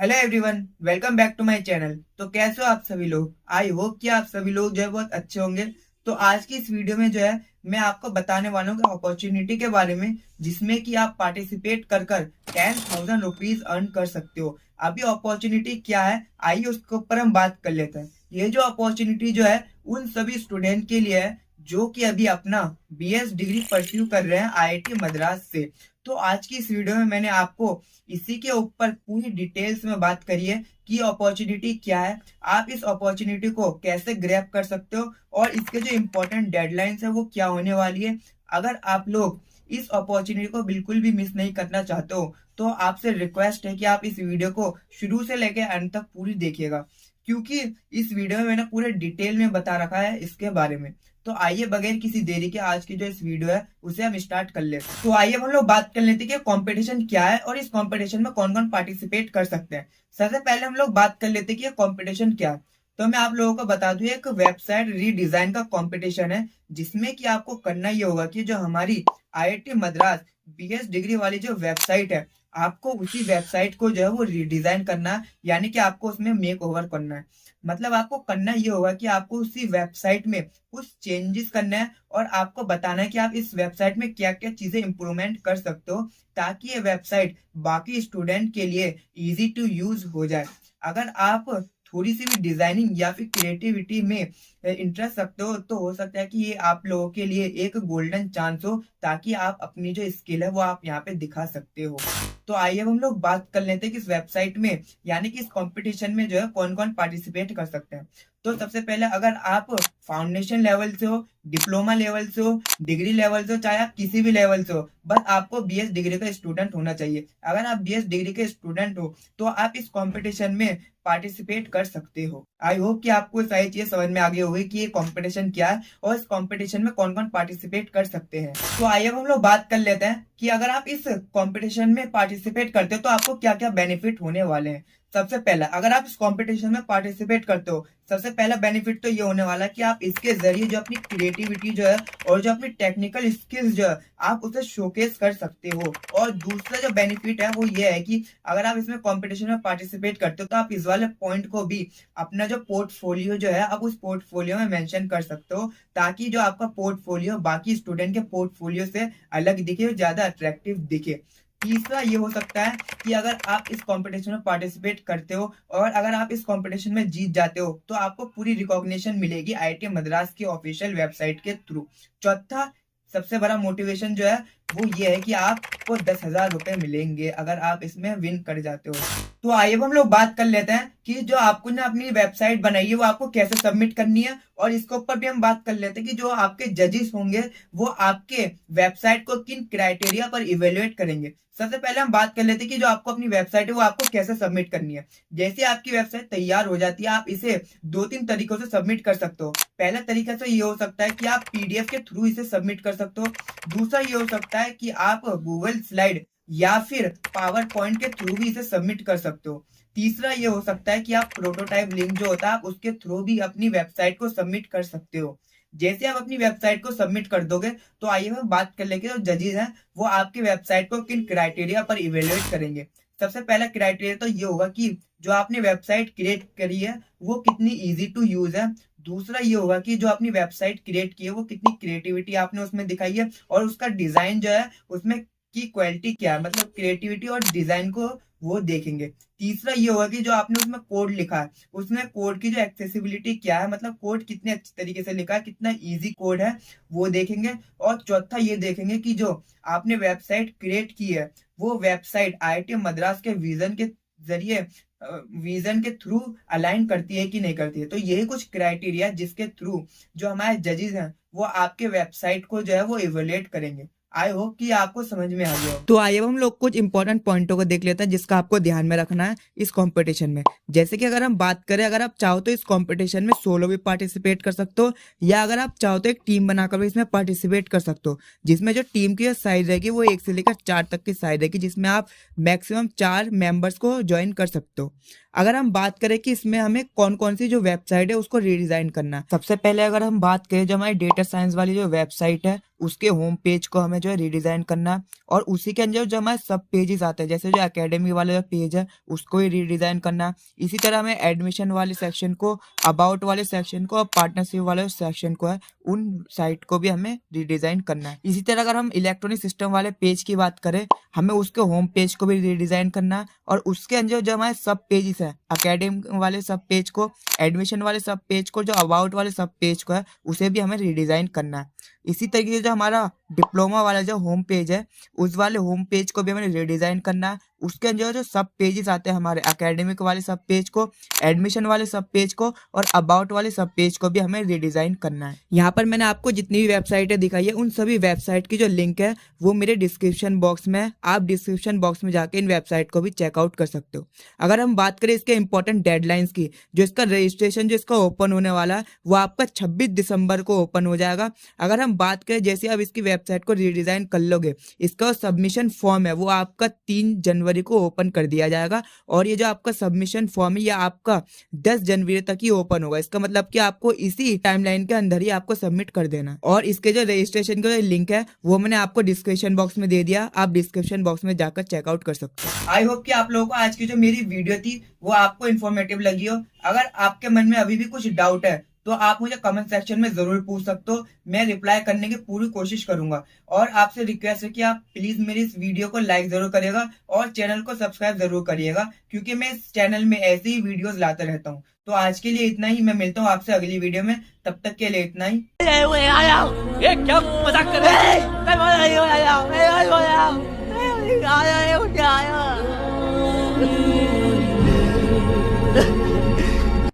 Hello everyone, welcome back to my channel. तो कैसे हो आप सभी लोग? आई होप कि आप सभी लोग जो है बहुत अच्छे होंगे। तो आज की इस वीडियो में जो है मैं आपको बताने वाला हूँ कि अपॉर्चुनिटी के बारे में, जिसमें कि आप पार्टिसिपेट कर कर 10,000 रुपीज अर्न कर सकते हो। अभी अपॉर्चुनिटी क्या है, आइए उसके ऊपर हम बात कर लेते हैं। ये जो अपॉर्चुनिटी जो है उन सभी स्टूडेंट के लिए है जो कि अभी अपना बीएस डिग्री परस्यू कर रहे हैं आईआईटी मद्रास से। तो आज की इस वीडियो में मैंने आपको इसी के ऊपर पूरी डिटेल्स में बात करी है कि अपॉर्चुनिटी क्या है, आप इस अपॉर्चुनिटी को कैसे ग्रैब कर सकते हो और इसके जो इम्पोर्टेंट डेडलाइंस है वो क्या होने वाली है। अगर आप लोग इस अपॉर्चुनिटी को बिल्कुल भी मिस नहीं करना चाहते हो तो आपसे रिक्वेस्ट है कि आप इस वीडियो को शुरू से लेकर अंत तक पूरी देखिएगा, क्योंकि इस वीडियो में मैंने पूरे डिटेल में बता रखा है इसके बारे में। तो आइए बगैर किसी देरी के आज की जो इस वीडियो है उसे हम स्टार्ट कर लेते हैं। तो आइए हम लोग बात कर लेते हैं कि कंपटीशन क्या है और इस कंपटीशन में कौन कौन पार्टिसिपेट कर सकते हैं। सबसे पहले हम लोग बात कर लेते हैं कि कंपटीशन क्या है। तो मैं आप लोगों को बता दूं, एक वेबसाइट रीडिजाइन का कंपटीशन है जिसमें कि आपको करना ये होगा कि जो हमारी आईआईटी मद्रास बीएस डिग्री वाली जो वेबसाइट है, आपको उसी वेबसाइट को जो है वो रीडिजाइन करना है, यानी कि आपको उसमें मेक ओवर करना है। मतलब आपको करना ये होगा कि आपको उसी वेबसाइट में कुछ चेंजेस करना है और आपको बताना है कि आप इस वेबसाइट में क्या क्या चीजें इंप्रूवमेंट कर सकते हो ताकि ये वेबसाइट बाकी स्टूडेंट के लिए इजी टू यूज हो जाए। अगर आप थोड़ी सी भी डिजाइनिंग या फिर क्रिएटिविटी में इंटरेस्ट रखते हो तो हो सकता है कि ये आप लोगों के लिए एक गोल्डन चांस हो, ताकि आप अपनी जो स्किल है वो आप यहाँ पे दिखा सकते हो। तो आइए अब हम लोग बात कर लेते हैं कि इस वेबसाइट में यानी कि इस कंपटीशन में जो है कौन कौन पार्टिसिपेट कर सकते हैं। तो सबसे पहले अगर आप फाउंडेशन लेवल से हो, डिप्लोमा लेवल से हो, डिग्री लेवल से हो, चाहे आप किसी भी लेवल से हो, बस आपको बीएस डिग्री का स्टूडेंट होना चाहिए। अगर आप बीएस डिग्री के स्टूडेंट हो तो आप इस कंपटीशन में पार्टिसिपेट कर सकते हो। आई होप कि आपको सारी चीजें समझ में आ गई होगी कि ये कंपटीशन क्या है और इस कंपटीशन में कौन कौन पार्टिसिपेट कर सकते हैं। तो आइए अब हम लोग बात कर लेते हैं कि अगर आप इस कंपटीशन में पार्टिसिपेट करते हो तो आपको क्या क्या बेनिफिट होने वाले हैं। सबसे पहला, अगर आप इस कंपटीशन में पार्टिसिपेट करते हो, सबसे पहला बेनिफिट तो ये होने वाला है कि आप इसके जरिए जो अपनी क्रिएटिविटी जो है और जो अपनी टेक्निकल स्किल्स जो है आप उसे शोकेस कर सकते हो। और दूसरा जो बेनिफिट है वो ये है कि अगर आप इसमें कंपटीशन में पार्टिसिपेट करते हो तो आप इस वाले पॉइंट को भी अपना जो पोर्टफोलियो जो है आप उस पोर्टफोलियो में मेंशन कर सकते हो, ताकि जो आपका पोर्टफोलियो बाकी स्टूडेंट के पोर्टफोलियो से अलग दिखे और ज्यादा अट्रैक्टिव दिखे। तीसरा ये हो सकता है कि अगर आप इस कंपटीशन में पार्टिसिपेट करते हो और अगर आप इस कंपटीशन में जीत जाते हो तो आपको पूरी रिकॉग्निशन मिलेगी आईआईटी मद्रास की ऑफिशियल वेबसाइट के थ्रू। चौथा सबसे बड़ा मोटिवेशन जो है वो ये है कि आपको 10,000 रुपए मिलेंगे अगर आप इसमें विन कर जाते हो। तो आइए अब हम लोग बात कर लेते हैं कि जो आपको ना अपनी वेबसाइट बनाई है वो आपको कैसे सबमिट करनी है, और इसके ऊपर भी हम बात कर लेते हैं कि जो आपके जजेस होंगे वो आपके वेबसाइट को किन क्राइटेरिया पर इवेल्युएट करेंगे। सबसे पहले हम बात कर लेते हैं कि जो आपको अपनी वेबसाइट है वो आपको कैसे सबमिट करनी है। जैसे आपकी वेबसाइट तैयार हो जाती है आप इसे दो तीन तरीकों से सबमिट कर सकते हो। पहला तरीका तो ये हो सकता है कि आप पीडीएफ के थ्रू इसे सबमिट कर सकते हो। दूसरा ये हो सकता है कि आप गूगल स्लाइड या फिर पावर पॉइंट के थ्रू भी इसे सबमिट कर सकते हो। तीसरा ये हो सकता है कि आप प्रोटोटाइप लिंक जो होता है आप उसके थ्रू भी अपनी वेबसाइट को सबमिट कर सकते हो। जैसे आप अपनी वेबसाइट को सबमिट कर दोगे तो आइए हम बात कर लेंगे जो जजेस हैं वो आपकी वेबसाइट को किन क्राइटेरिया पर इवेल्युएट करेंगे। सबसे पहला क्राइटेरिया तो ये होगा कि जो आपने वेबसाइट क्रिएट करी है वो कितनी इजी टू यूज है। दूसरा ये होगा कि जो आपने वेबसाइट क्रिएट की है वो कितनी क्रिएटिविटी आपने उसमें दिखाई है और उसका डिजाइन जो है उसमें की क्वालिटी क्या है, मतलब क्रिएटिविटी और डिजाइन को वो देखेंगे। तीसरा ये होगा कि जो आपने उसमें कोड लिखा है उसमें कोड की जो एक्सेसिबिलिटी क्या है, मतलब कोड कितने अच्छे तरीके से लिखा है, कितना इजी कोड है, वो देखेंगे। और चौथा ये देखेंगे कि जो आपने वेबसाइट क्रिएट की है वो वेबसाइट आईआईटी मद्रास के विजन के थ्रू अलाइन करती है कि नहीं करती है। तो यही कुछ क्राइटेरिया जिसके थ्रू जो हमारे जजेस हैं वो आपके वेबसाइट को जो है वो इवेलुएट करेंगे। आई होप कि आपको समझ में आ गया हो। तो आइए अब हम लोग कुछ इंपॉर्टेंट पॉइंटों को देख लेते हैं जिसका आपको ध्यान में रखना है इस कंपटीशन में। जैसे कि अगर हम बात करें, अगर आप चाहो तो इस कंपटीशन में सोलो भी पार्टिसिपेट कर सकते हो, या अगर आप चाहो तो एक टीम बनाकर भी इसमें पार्टिसिपेट कर सकते हो, जिसमें जो टीम की साइज रहेगी वो 1 से लेकर 4 तक की साइज रहेगी, जिसमें आप मैक्सिमम 4 मेंबर्स को ज्वाइन कर सकते हो। अगर हम बात करें कि इसमें हमें कौन कौन सी जो वेबसाइट है उसको रीडिजाइन करना है, सबसे पहले अगर हम बात करें जो हमारी डेटा साइंस वाली जो वेबसाइट है उसके होम पेज को हमें जो है रीडिजाइन करना है, और उसी के अंदर जो हमारे सब पेजेस आते हैं जैसे जो एकेडमी वाला जो पेज है उसको ही रीडिजाइन करना है। इसी तरह हमें एडमिशन वाले सेक्शन को, अबाउट वाले सेक्शन को और पार्टनरशिप वाले सेक्शन को है उन साइट को भी हमें रीडिजाइन करना है। इसी तरह अगर हम इलेक्ट्रॉनिक सिस्टम वाले पेज की बात करें, हमें उसके होम पेज को भी रीडिजाइन करना है, और उसके अंदर जो हमारे सब पेजेस है, एकेडमी वाले सब पेज को, एडमिशन वाले सब पेज को, जो अबाउट वाले सब पेज को है उसे भी हमें रीडिजाइन करना है। इसी तरीके से जो हमारा डिप्लोमा वाला जो होम पेज है उस वाले होम पेज को भी हमें रीडिजाइन करना है। उसके अंदर जो सब पेजेस आते हैं हमारे एकेडमिक वाले सब पेज को, एडमिशन वाले सब पेज को और अबाउट वाले सब पेज को भी हमें रीडिजाइन करना है। यहाँ पर मैंने आपको जितनी भी वेबसाइटें दिखाई है उन सभी वेबसाइट की जो लिंक है वो मेरे डिस्क्रिप्शन बॉक्स में है, आप डिस्क्रिप्शन बॉक्स में जाके इन वेबसाइट को भी चेकआउट कर सकते हो। अगर हम बात करें इसके इंपॉर्टेंट डेडलाइंस की, जो इसका रजिस्ट्रेशन जो इसका ओपन होने वाला है वो आपका 26 दिसंबर को ओपन हो जाएगा। अगर हम बात करें जैसे आप इसकी वेबसाइट को रीडिजाइन कर लोगे, इसका सबमिशन फॉर्म है वो आपका 3 जनवरी को ओपन कर दिया जाएगा, और ये जो आपका सबमिशन फॉर्म है ये आपका 10 जनवरी तक ही ओपन होगा। इसका मतलब कि आपको इसी टाइमलाइन के अंदर ही आपको सबमिट कर देना। और इसके जो रजिस्ट्रेशन का लिंक है वो मैंने आपको डिस्क्रिप्शन बॉक्स में दे दिया, आप डिस्क्रिप्शन बॉक्स में जाकर चेकआउट कर सकते हो। आई होप कि आप लोगों को आज की जो मेरी वीडियो थी वो आपको इन्फॉर्मेटिव लगी हो। अगर आपके मन में अभी भी कुछ डाउट है तो आप मुझे कमेंट सेक्शन में जरूर पूछ सकते हो, मैं रिप्लाई करने की पूरी कोशिश करूंगा। और आपसे रिक्वेस्ट है कि आप प्लीज मेरी इस वीडियो को लाइक जरूर करिएगा और चैनल को सब्सक्राइब जरूर करिएगा, क्योंकि मैं इस चैनल में ऐसे ही वीडियोस लाते रहता हूँ। तो आज के लिए इतना ही, मैं मिलता हूँ आपसे अगली वीडियो में, तब तक के लिए इतना ही। ये क्या मजाक कर रहे हैं?